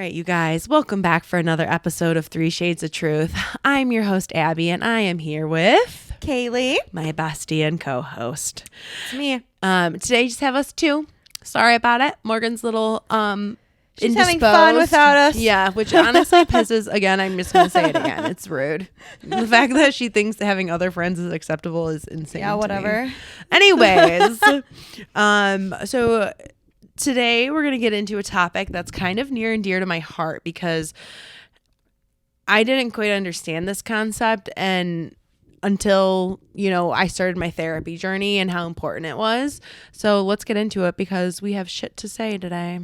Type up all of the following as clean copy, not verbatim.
right, you guys, welcome back for another episode of 3 Shades of Truth. I'm your host, Abby, and I am here with Kaylee, my bestie and co-host. It's me. Today, just have us two. Sorry about it. Morgan's a little She's having fun without us. Yeah, which honestly pisses. Again, I'm just going to say it again. It's rude. The fact that she thinks that having other friends is acceptable is insane. Yeah, whatever. Anyways, so today we're going to get into a topic that's kind of near and dear to my heart because I didn't quite understand this concept until, I started my therapy journey and how important it was. So let's get into it because we have shit to say today.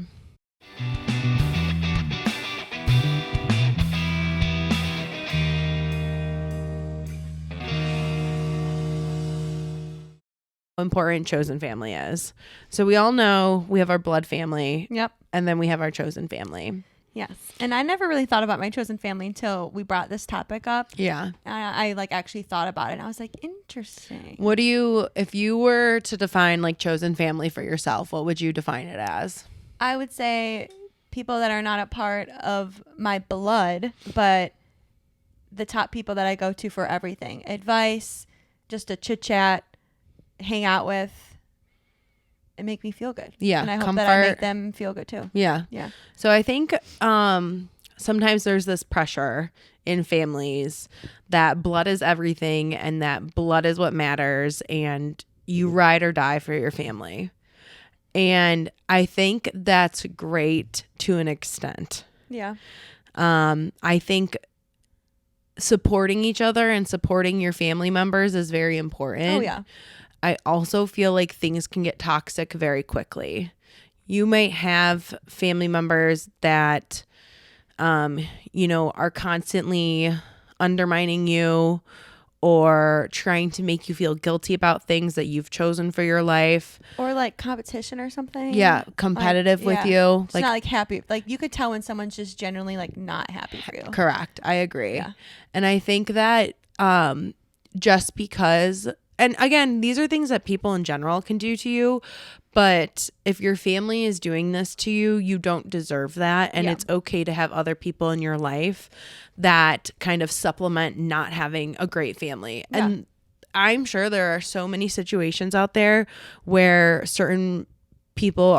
Important chosen family is. So we all know we have our blood family. Yep. And then we have our chosen family. Yes. And I never really thought about my chosen family until we brought this topic up. Yeah. I actually thought about it and I was like, interesting. If you were to define like chosen family for yourself, what would you define it as? I would say people that are not a part of my blood, but the top people that I go to for everything. Advice, just a chit chat, hang out with, and make me feel good. Yeah. And I hope that I make them feel good too. Yeah. Yeah. So I think sometimes there's this pressure in families that blood is everything and that blood is what matters and you ride or die for your family. And I think that's great to an extent. Yeah. I think supporting each other and supporting your family members is very important. Oh, yeah. I also feel like things can get toxic very quickly. You might have family members that, are constantly undermining you or trying to make you feel guilty about things that you've chosen for your life. Or like competition or something. Yeah, competitive with you. It's not like happy. Like you could tell when someone's just genuinely like not happy for you. Correct. I agree. Yeah. And I think that just because, and again, these are things that people in general can do to you. But if your family is doing this to you, you don't deserve that. And it's okay to have other people in your life that kind of supplement not having a great family. Yeah. And I'm sure there are so many situations out there where certain people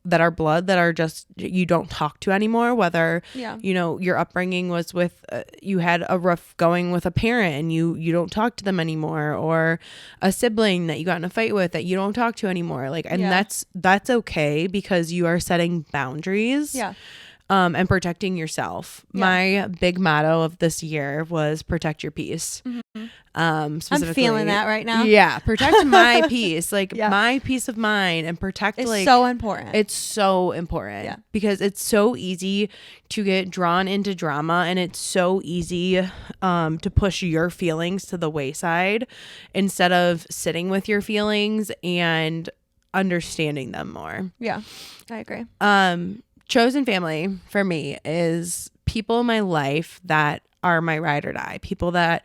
that are blood that are just you don't talk to anymore, whether your upbringing was with you had a rough going with a parent and you don't talk to them anymore, or a sibling that you got in a fight with that you don't talk to anymore, that's okay because you are setting boundaries and protecting yourself. My big motto of this year was protect your peace. I'm feeling that right now. Yeah, protect my peace, my peace of mind, and protect it's so important. It's so important because it's so easy to get drawn into drama, and it's so easy to push your feelings to the wayside instead of sitting with your feelings and understanding them more. Yeah, I agree. Chosen family for me is people in my life that are my ride or die, people that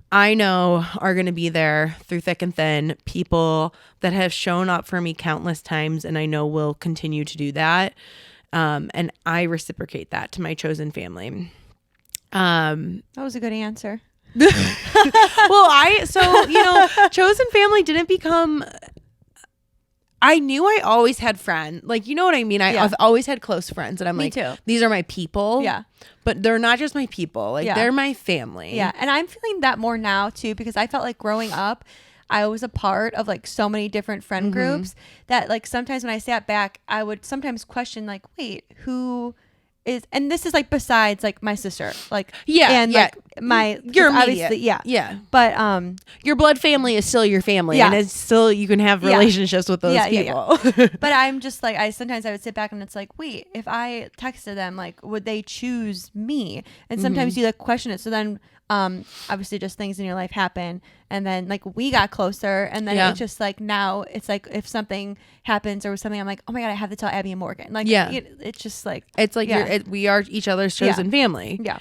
I know are going to be there through thick and thin, people that have shown up for me countless times and I know will continue to do that. And I reciprocate that to my chosen family. That was a good answer. Chosen family didn't become... I knew I always had friends. Like, you know what I mean? I've always had close friends. And I'm Me too. These are my people. Yeah. But they're not just my people. They're my family. Yeah. And I'm feeling that more now, too, because I felt like growing up, I was a part of, like, so many different friend groups that, like, sometimes when I sat back, I would sometimes question, like, wait, who is... And this is, like, besides, like, my sister. Like, like, my... Your obviously, yeah. But your blood family is still your family, yeah. and it's still you can have relationships with those people. Yeah. But I'm just like sometimes I would sit back and it's like, wait, if I texted them, like, would they choose me? And sometimes you like question it. So then obviously just things in your life happen, and then like we got closer, and then it's just like now it's like if something happens or something, I'm like, oh my god, I have to tell Abby and Morgan. Like it's just like it's like we are each other's chosen family. Yeah.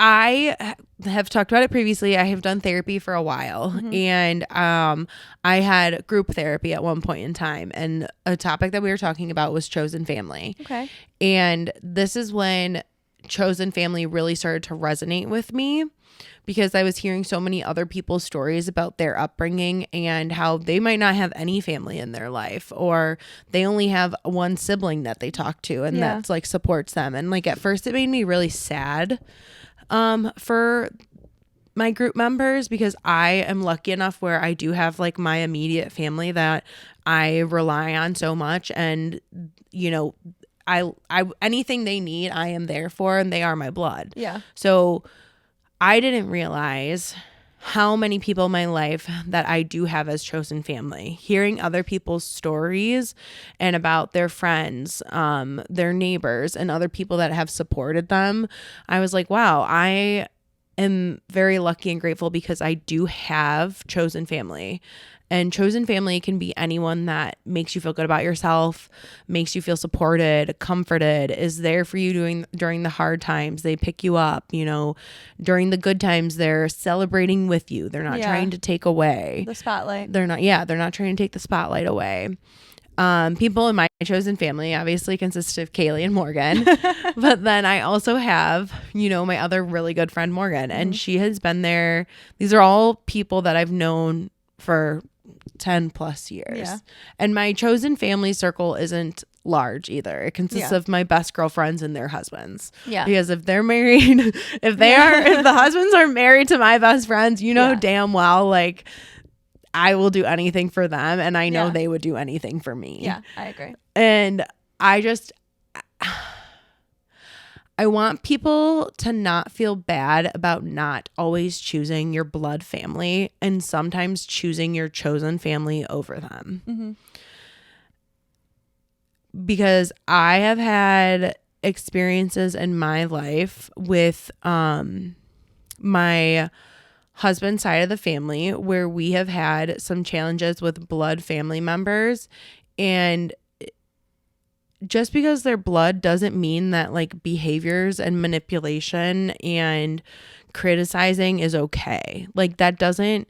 I have talked about it previously. I have done therapy for a while, and I had group therapy at one point in time, and a topic that we were talking about was chosen family. Okay. And this is when chosen family really started to resonate with me, because I was hearing so many other people's stories about their upbringing and how they might not have any family in their life, or they only have one sibling that they talk to and that's like supports them. And like at first it made me really sad for my group members, because I am lucky enough where I do have like my immediate family that I rely on so much, and you know, I anything they need I am there for, and they are my blood. Yeah. So I didn't realize how many people in my life that I do have as chosen family. Hearing other people's stories and about their friends, their neighbors, and other people that have supported them, I was like, wow, I am very lucky and grateful because I do have chosen family. And chosen family can be anyone that makes you feel good about yourself, makes you feel supported, comforted, is there for you during the hard times. They pick you up, you know, during the good times, they're celebrating with you. They're not trying to take away the spotlight. They're not trying to take the spotlight away. People in my chosen family obviously consist of Kaylee and Morgan, but then I also have, you know, my other really good friend Morgan, and she has been there. These are all people that I've known for 10 plus years. Yeah. And my chosen family circle isn't large either. It consists of my best girlfriends and their husbands. Yeah. Because if they're married, if the husbands are married to my best friends, you know damn well, like, I will do anything for them, and I know they would do anything for me. Yeah, I agree. And I want people to not feel bad about not always choosing your blood family, and sometimes choosing your chosen family over them. Mm-hmm. Because I have had experiences in my life with my husband's side of the family where we have had some challenges with blood family members, and just because they're blood doesn't mean that like behaviors and manipulation and criticizing is okay. Like it's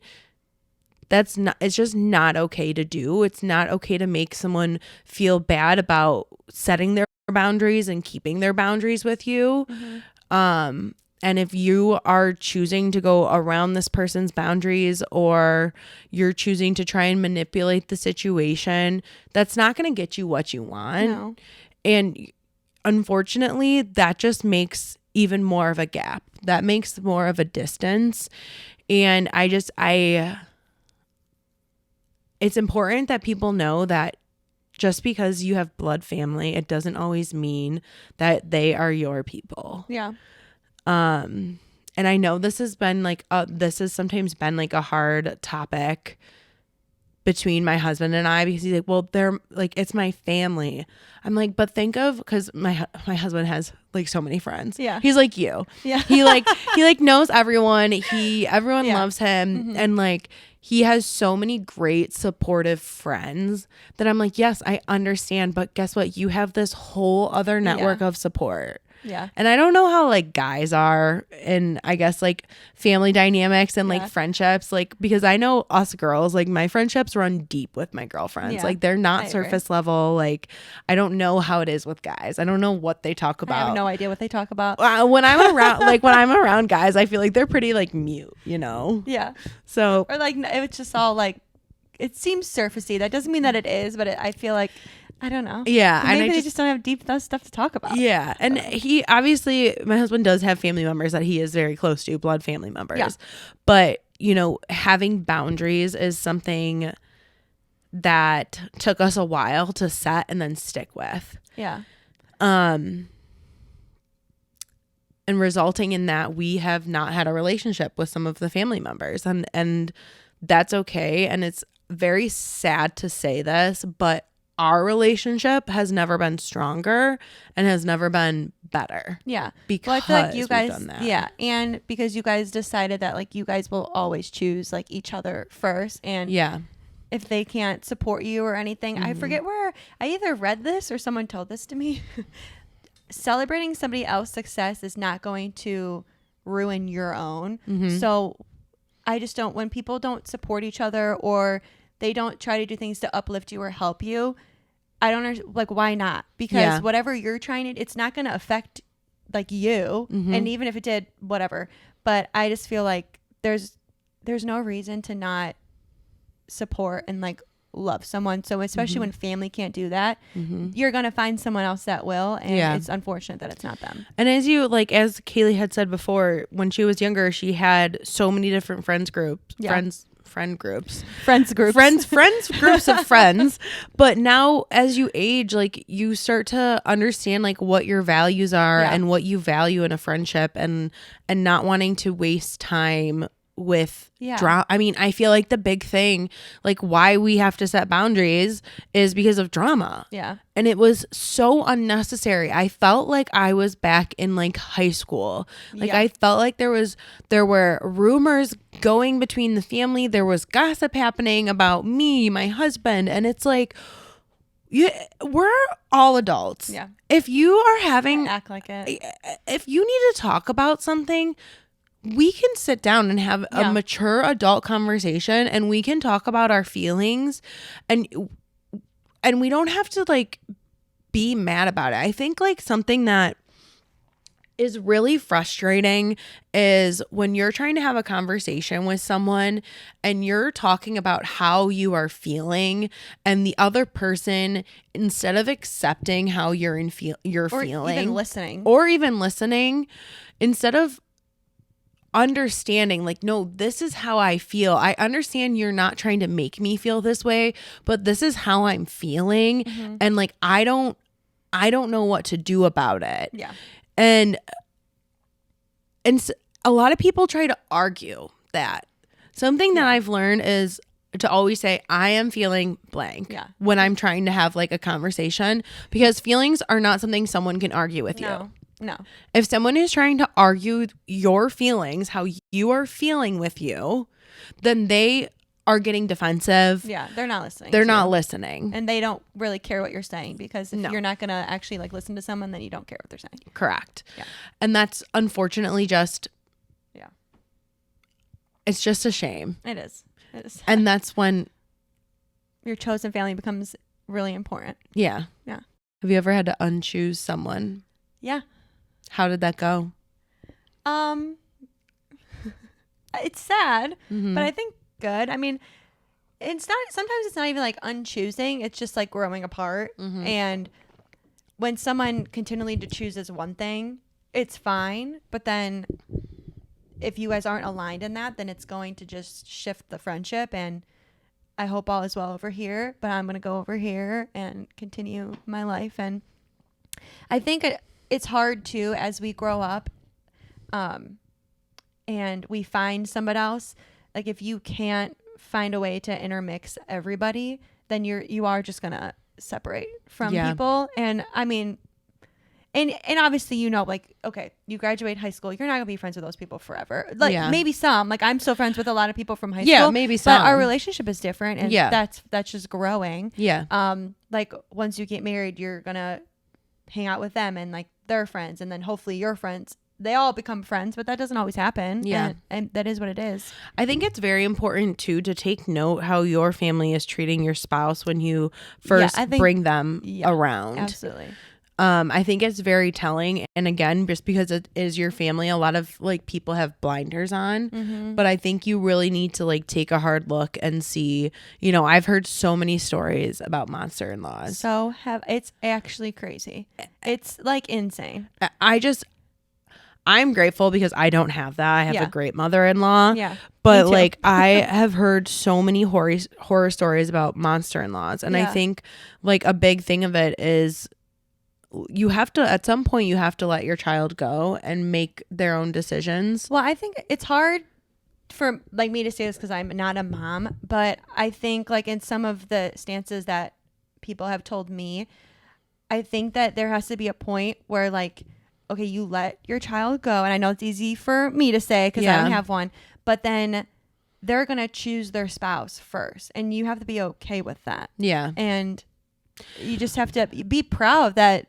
just not okay to do. It's not okay to make someone feel bad about setting their boundaries and keeping their boundaries with you. Mm-hmm. And if you are choosing to go around this person's boundaries, or you're choosing to try and manipulate the situation, that's not going to get you what you want. No. And unfortunately, that just makes even more of a gap. That makes more of a distance. And it's important that people know that just because you have blood family, it doesn't always mean that they are your people. Yeah. And I know this has sometimes been like a hard topic between my husband and I, because he's like, well, they're like, it's my family. I'm like, but think of, because my husband has like so many friends. Yeah. He's like you. Yeah. He knows everyone. Everyone loves him. Mm-hmm. And like, he has so many great supportive friends that I'm like, yes, I understand. But guess what? You have this whole other network of support. Yeah. And I don't know how like guys are, and I guess like family dynamics and like friendships, like, because I know us girls, like my friendships run deep with my girlfriends. Yeah. Like they're not surface level. Like I don't know how it is with guys. I don't know what they talk about. I have no idea what they talk about. When I'm around guys, I feel like they're pretty like mute, you know? Yeah. So, or like, it's just all like, it seems surfacey. That doesn't mean that it is, but I feel like, I don't know. Yeah. Maybe they just don't have deep stuff to talk about. Yeah. And he obviously, my husband does have family members that he is very close to, blood family members. Yeah. But, you know, having boundaries is something that took us a while to set and then stick with. Yeah. And resulting in that, we have not had a relationship with some of the family members. And that's okay. And it's very sad to say this, but our relationship has never been stronger and has never been better. Yeah. Because I feel like you guys, done that. Yeah. And because you guys decided that like you guys will always choose like each other first. And if they can't support you or anything, I forget where I either read this or someone told this to me. Celebrating somebody else's success is not going to ruin your own. Mm-hmm. So I just don't, when people don't support each other or they don't try to do things to uplift you or help you, I don't understand, like, why not? Because whatever you're trying to, it's not going to affect like you. Mm-hmm. And even if it did, whatever. But I just feel like there's no reason to not support and like love someone. So especially when family can't do that, you're going to find someone else that will. And it's unfortunate that it's not them. And as Kaylee had said before, when she was younger, she had so many different friends groups, friends groups of friends. But now as you age, like you start to understand like what your values are and what you value in a friendship, and not wanting to waste time with drama. I mean, I feel like the big thing, like why we have to set boundaries, is because of drama. Yeah. And it was so unnecessary. I felt like I was back in like high school. Like I felt like there were rumors going between the family. There was gossip happening about me, my husband, and it's like, we're all adults. Yeah. If you are having act like it, if you need to talk about something, we can sit down and have a mature adult conversation, and we can talk about our feelings, and we don't have to like be mad about it. I think like something that is really frustrating is when you're trying to have a conversation with someone and you're talking about how you are feeling, and the other person, instead of accepting how you're feeling, even listening, instead of understanding like, no, this is how I feel. I understand you're not trying to make me feel this way, but this is how I'm feeling. And like, I don't know what to do about it. Yeah. And a lot of people try to argue that. Something that I've learned is to always say, I am feeling blank when I'm trying to have like a conversation, because feelings are not something someone can argue with you. No. If someone is trying to argue your feelings, how you are feeling with you, then they are getting defensive. Yeah, they're not listening. They're not listening. And they don't really care what you're saying, because if you're not going to actually like listen to someone, then you don't care what they're saying. Correct. Yeah. And that's unfortunately just, it's just a shame. It is. It is. And that's when your chosen family becomes really important. Yeah. Yeah. Have you ever had to unchoose someone? Yeah. How did that go? It's sad, but I think good. I mean, sometimes it's not even like unchoosing. It's just like growing apart. And when someone continually chooses one thing, it's fine. But then if you guys aren't aligned in that, then it's going to just shift the friendship. And I hope all is well over here, but I'm going to go over here and continue my life. And I think it's hard too, as we grow up, and we find somebody else. Like if you can't find a way to intermix everybody, then you are just gonna separate from people. And I mean, and obviously, like, okay, you graduate high school, you're not gonna be friends with those people forever. Like maybe some, like I'm still friends with a lot of people from high school. Yeah, maybe some. But our relationship is different, and that's just growing. Yeah. Like once you get married, you're gonna hang out with them and like their friends, and then hopefully your friends, they all become friends, but that doesn't always happen. Yeah. And that is what it is. I think it's very important too to take note how your family is treating your spouse when you first bring them around. Absolutely. I think it's very telling. And again, just because it is your family, a lot of like people have blinders on, but I think you really need to like take a hard look and see, I've heard so many stories about monster in-laws. It's actually crazy. It's like insane. I'm grateful because I don't have that. I have a great mother-in-law. Yeah. But like I have heard so many horror stories about monster-in-laws. And I think like a big thing of it is you have to, at some point, you have to let your child go and make their own decisions. Well, I think it's hard for like me to say this because I'm not a mom, but I think like in some of the stances that people have told me, I think that there has to be a point where like, okay, you let your child go. And I know it's easy for me to say because I don't have one, but then they're going to choose their spouse first. And you have to be okay with that. Yeah. And you just have to be proud that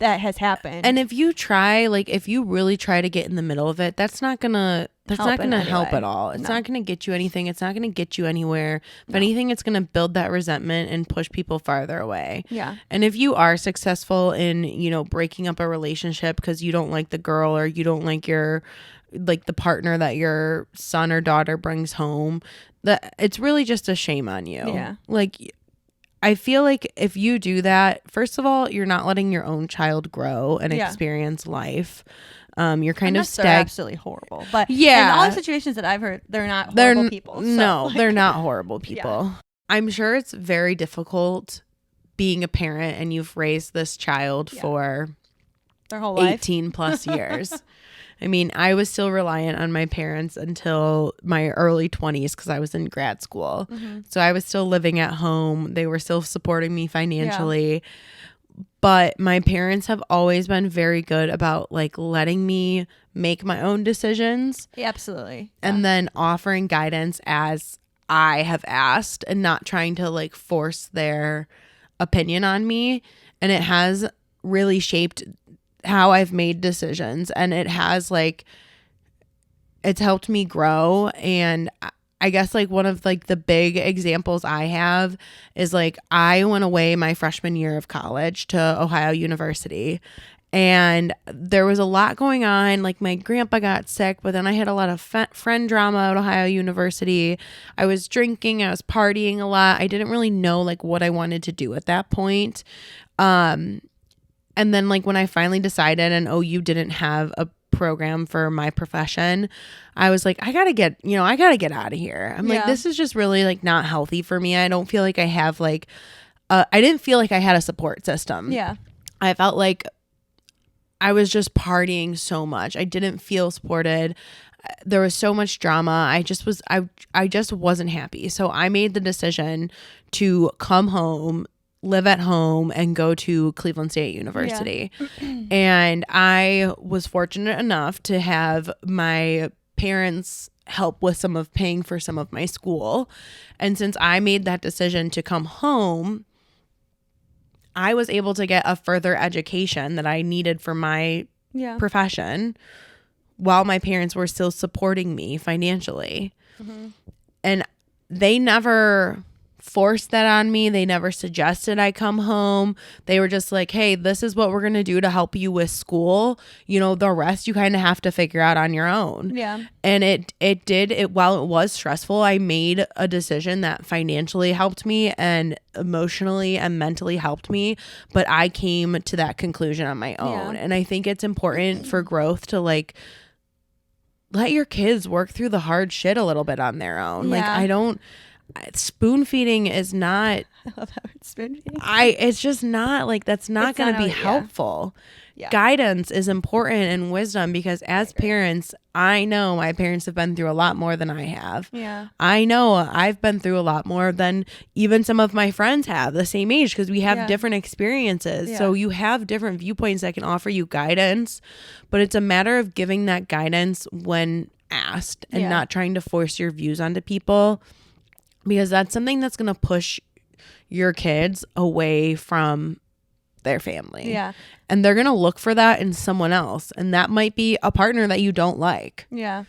that has happened. And if you try, like, if you really try to get in the middle of it, that's not gonna help at all. It's not gonna get you anything. It's not gonna get you anywhere. If anything, it's gonna build that resentment and push people farther away. Yeah. And if you are successful in, you know, breaking up a relationship because you don't like the girl or you don't like the partner that your son or daughter brings home, that it's really just a shame on you. Yeah. Like, I feel like if you do that, first of all, you're not letting your own child grow and experience life. You're kind of they're absolutely horrible. But in all the situations that I've heard, they're not horrible people. So, no, they're not horrible people. Yeah. I'm sure it's very difficult being a parent and you've raised this child for their whole life. 18 plus years. I mean, I was still reliant on my parents until my early 20s because I was in grad school. Mm-hmm. So I was still living at home. They were still supporting me financially. Yeah. But my parents have always been very good about like letting me make my own decisions. Yeah, absolutely. And then offering guidance as I have asked and not trying to like force their opinion on me. And it has really shaped how I've made decisions, and it has like, it's helped me grow. And I guess like one of like the big examples I have is like I went away my freshman year of college to Ohio University, and there was a lot going on. Like my grandpa got sick, but then I had a lot of friend drama at Ohio University. I was drinking, I was partying a lot. I didn't really know like what I wanted to do at that point. And then like when I finally decided and OU didn't have a program for my profession, I was like, I gotta get out of here. I'm like, this is just really like not healthy for me. I don't feel like I have like, I didn't feel like I had a support system. Yeah. I felt like I was just partying so much. I didn't feel supported. There was so much drama. I just wasn't happy. So I made the decision to come home, live at home, and go to Cleveland State University. Yeah. And I was fortunate enough to have my parents help with paying for some of my school. And since I made that decision to come home, I was able to get a further education that I needed for my profession while my parents were still supporting me financially. Mm-hmm. And they never forced that on me. They never suggested I come home. They were just like, hey, this is what we're going to do to help you with school. You know, the rest you kind of have to figure out on your own. Yeah. And while it was stressful, I made a decision that financially helped me and emotionally and mentally helped me. But I came to that conclusion on my own. Yeah. And I think it's important for growth to like let your kids work through the hard shit a little bit on their own. Yeah. Like spoon feeding is not, I love that word, spoon feeding. It's just not like, that's not going to be helpful. Yeah. Guidance is important and wisdom, because as parents, I know my parents have been through a lot more than I have. Yeah. I know I've been through a lot more than even some of my friends have the same age, because we have different experiences. Yeah. So you have different viewpoints that can offer you guidance, but it's a matter of giving that guidance when asked and not trying to force your views onto people. Because that's something that's going to push your kids away from their family. Yeah. And they're going to look for that in someone else. And that might be a partner that you don't like. Yeah.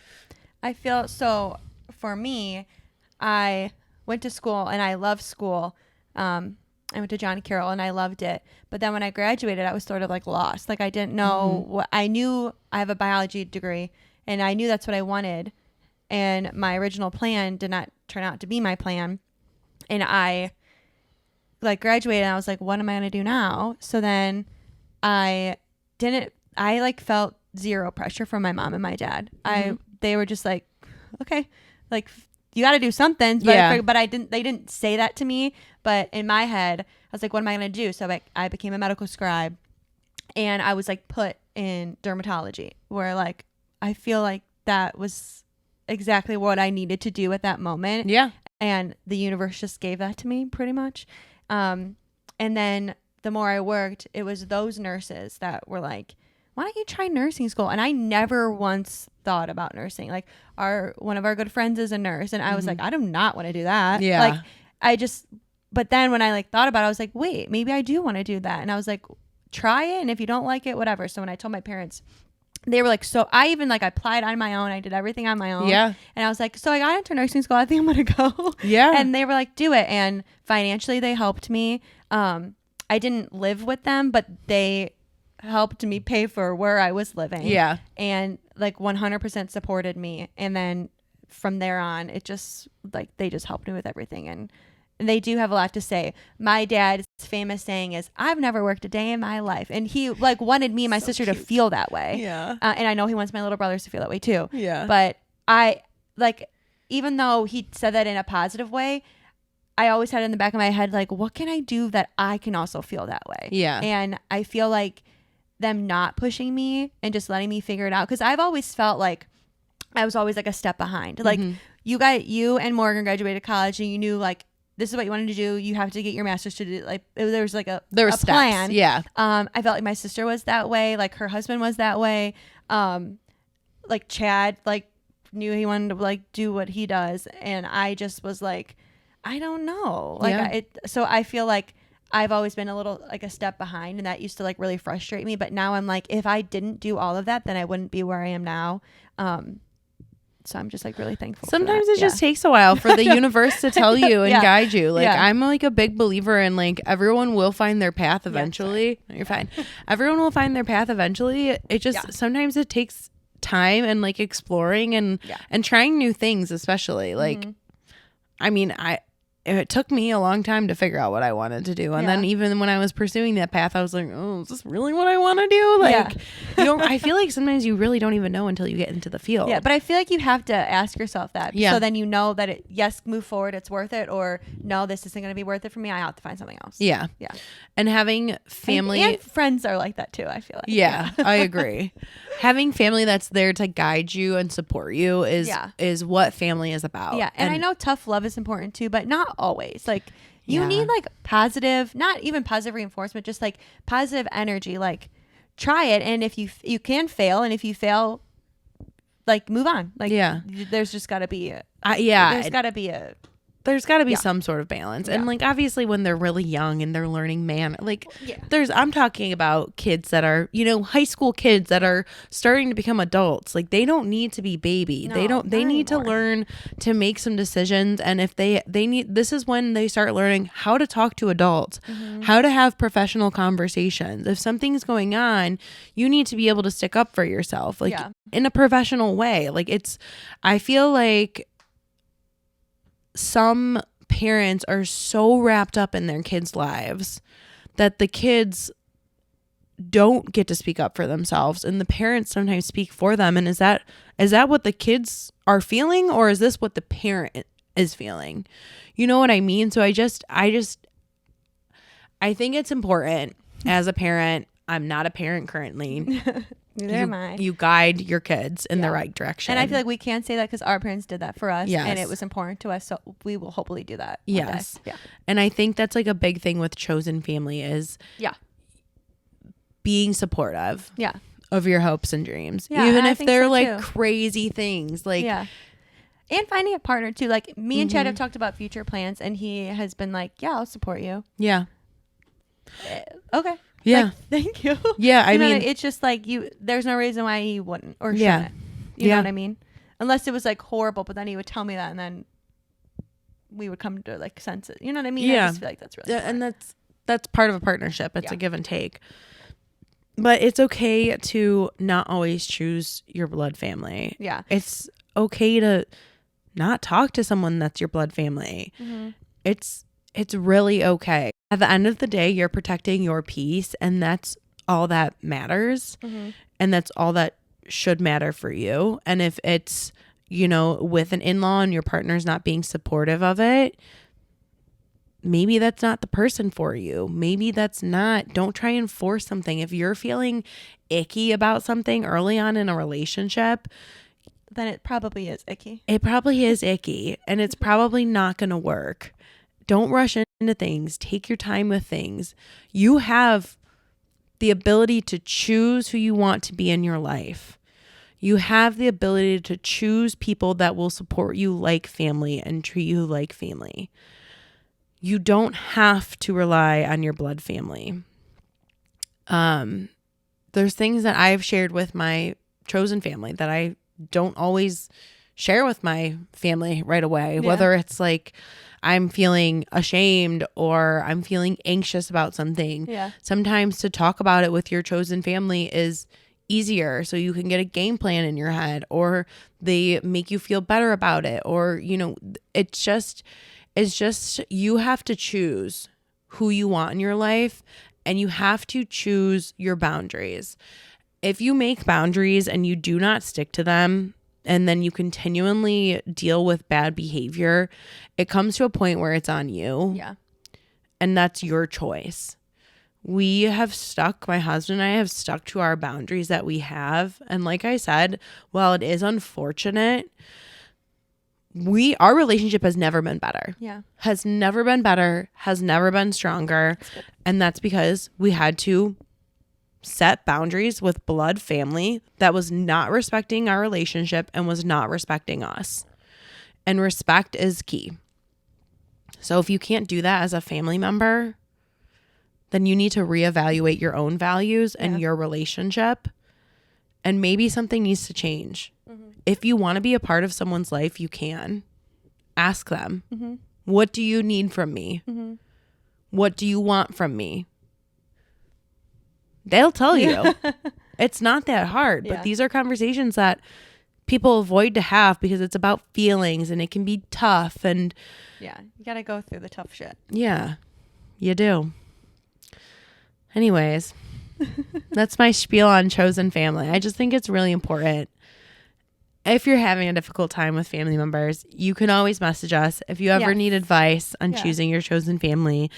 I feel so for me, I went to school and I loved school. I went to John Carroll and I loved it. But then when I graduated, I was sort of like lost. Like I didn't know what I knew. I have a biology degree and I knew that's what I wanted. And my original plan did not turn out to be my plan. And I like graduated and I was like, what am I going to do now? So then I like felt zero pressure from my mom and my dad. They were just like, okay, like you got to do something. But, they didn't say that to me. But in my head, I was like, what am I going to do? So I became a medical scribe and I was like put in dermatology, where like, I feel like that was exactly what I needed to do at that moment. Yeah. And the universe just gave that to me pretty much. And then the more I worked, it was those nurses that were like, why don't you try nursing school? And I never once thought about nursing. Like one of our good friends is a nurse. And I was like, I do not want to do that. Yeah. Like but then when I like thought about it, I was like, wait, maybe I do want to do that. And I was like, try it. And if you don't like it, whatever. So when I told my parents, they were like, so I even like applied on my own. I did everything on my own. Yeah. And I was like, so I got into nursing school. I think I'm going to go. Yeah. And they were like, do it. And financially they helped me. I didn't live with them, but they helped me pay for where I was living. Yeah. And like 100% supported me. And then from there on, it just like, they just helped me with everything. And they do have a lot to say. My dad's famous saying is, I've never worked a day in my life. And he like wanted me and my sister to feel that way. Yeah. And I know he wants my little brothers to feel that way too. Yeah. But I like, even though he said that in a positive way, I always had it in the back of my head, like, what can I do that I can also feel that way? Yeah. And I feel like them not pushing me and just letting me figure it out. Cause I've always felt like I was always like a step behind. Like you and Morgan graduated college and you knew like, this is what you wanted to do. You have to get your master's to do like, there was like a plan. Yeah. I felt like my sister was that way. Like her husband was that way. Like Chad, like knew he wanted to like do what he does. And I just was like, I don't know. Like so I feel like I've always been a little like a step behind, and that used to like really frustrate me. But now I'm like, if I didn't do all of that, then I wouldn't be where I am now. So I'm just like really thankful. Sometimes it just takes a while for the universe to tell you and guide you. Like I'm like a big believer in like everyone will find their path eventually. No, you're fine. Everyone will find their path eventually. It just sometimes it takes time and like exploring and trying new things, especially like I mean, it took me a long time to figure out what I wanted to do. And then even when I was pursuing that path, I was like, oh, is this really what I want to do? Like, you don't, I feel like sometimes you really don't even know until you get into the field. Yeah. But I feel like you have to ask yourself that. So then you know that move forward. It's worth it. Or no, this isn't going to be worth it for me. I have to find something else. Yeah. Yeah. And having family and friends are like that too, I feel like. Yeah. I agree. Having family that's there to guide you and support you is what family is about. Yeah. And I know tough love is important too, but not always. Like you need like positive, not even positive reinforcement, just like positive energy. Like try it. And if you can fail, and if you fail, like move on. Like there's just gotta be there's got to be some sort of balance. And like obviously when they're really young and they're learning I'm talking about kids that are, high school kids that are starting to become adults. Like they don't need to be baby. They need to learn to make some decisions. And if they need, this is when they start learning how to talk to adults, how to have professional conversations. If something's going on, you need to be able to stick up for yourself, like in a professional way. Like I feel like some parents are so wrapped up in their kids' lives that the kids don't get to speak up for themselves, and the parents sometimes speak for them. And is that what the kids are feeling, or is this what the parent is feeling? You know what I mean? So I think it's important as a parent. I'm not a parent currently. Neither am I. You guide your kids in the right direction. And I feel like we can say that because our parents did that for us. Yes. And it was important to us. So we will hopefully do that. Yes. Yeah. And I think that's like a big thing with chosen family is being supportive of your hopes and dreams. Yeah, even if they're so like too. crazy things. Like and finding a partner too. Like me and Chad have talked about future plans, and he has been like, yeah, I'll support you. Yeah. Okay. Yeah. Like, thank you. Yeah. I mean, it's just like there's no reason why he wouldn't or shouldn't. You know what I mean? Unless it was like horrible, but then he would tell me that, and then we would come to like senses. You know what I mean? Yeah. I just feel like that's really and that's part of a partnership. It's a give and take. But it's okay to not always choose your blood family. Yeah. It's okay to not talk to someone that's your blood family. It's really okay. At the end of the day, you're protecting your peace, and that's all that matters. And that's all that should matter for you. And if it's, with an in-law and your partner's not being supportive of it, maybe that's not the person for you. Maybe don't try and force something. If you're feeling icky about something early on in a relationship, then it probably is icky. It probably is icky, and it's probably not going to work. Don't rush into things. Take your time with things. You have the ability to choose who you want to be in your life. You have the ability to choose people that will support you like family and treat you like family. You don't have to rely on your blood family. There's things that I've shared with my chosen family that I don't always share with my family right away, whether it's like I'm feeling ashamed or I'm feeling anxious about something. Sometimes to talk about it with your chosen family is easier, so you can get a game plan in your head, or they make you feel better about it, or it's just you have to choose who you want in your life, and you have to choose your boundaries. If you make boundaries and you do not stick to them, and then you continually deal with bad behavior, it comes to a point where it's on you. And that's your choice. My husband and I have stuck to our boundaries that we have. And like I said, while it is unfortunate, our relationship has never been better. Has never been better, has never been stronger. And that's because we had to set boundaries with blood family that was not respecting our relationship and was not respecting us. And respect is key. So if you can't do that as a family member, then you need to reevaluate your own values and your relationship. And maybe something needs to change. If you want to be a part of someone's life, you can. Ask them, what do you need from me? What do you want from me? They'll tell you. It's not that hard, but these are conversations that people avoid to have because it's about feelings and it can be tough. And you got to go through the tough shit. Yeah, you do. Anyways, that's my spiel on chosen family. I just think it's really important. If you're having a difficult time with family members, you can always message us. If you ever need advice on choosing your chosen family,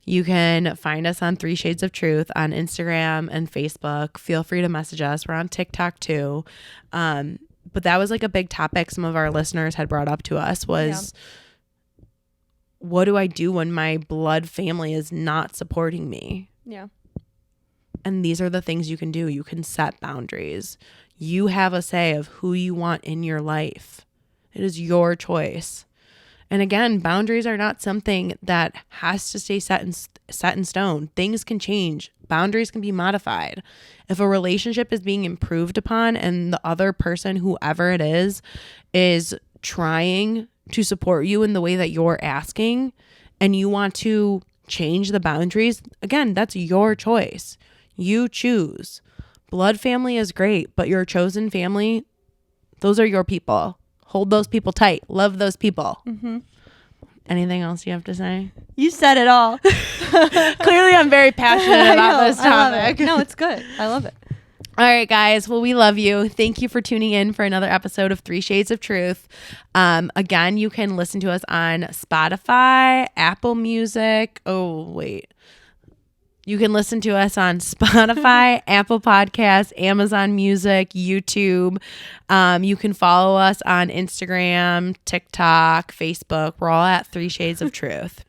you can find us on 3 Shades of Truth on Instagram and Facebook. Feel free to message us. We're on TikTok too. But that was like a big topic some of our listeners had brought up to us was, what do I do when my blood family is not supporting me? And these are the things you can do. You can set boundaries. You have a say of who you want in your life. It is your choice. And again, boundaries are not something that has to stay set in stone. Things can change. Boundaries can be modified. If a relationship is being improved upon and the other person, whoever it is trying to support you in the way that you're asking, and you want to change the boundaries, again, that's your choice. You choose. Blood family is great, but your chosen family, those are your people. Hold those people tight. Love those people. Anything else you have to say? You said it all. Clearly, I'm very passionate about this topic. No, it's good. I love it. All right, guys. Well, we love you. Thank you for tuning in for another episode of 3 Shades of Truth. Again, you can listen to us on Spotify, Apple Music. You can listen to us on Spotify, Apple Podcasts, Amazon Music, YouTube. You can follow us on Instagram, TikTok, Facebook. We're all at 3 Shades of Truth.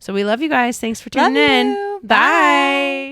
So we love you guys. Thanks for tuning in. You. Bye.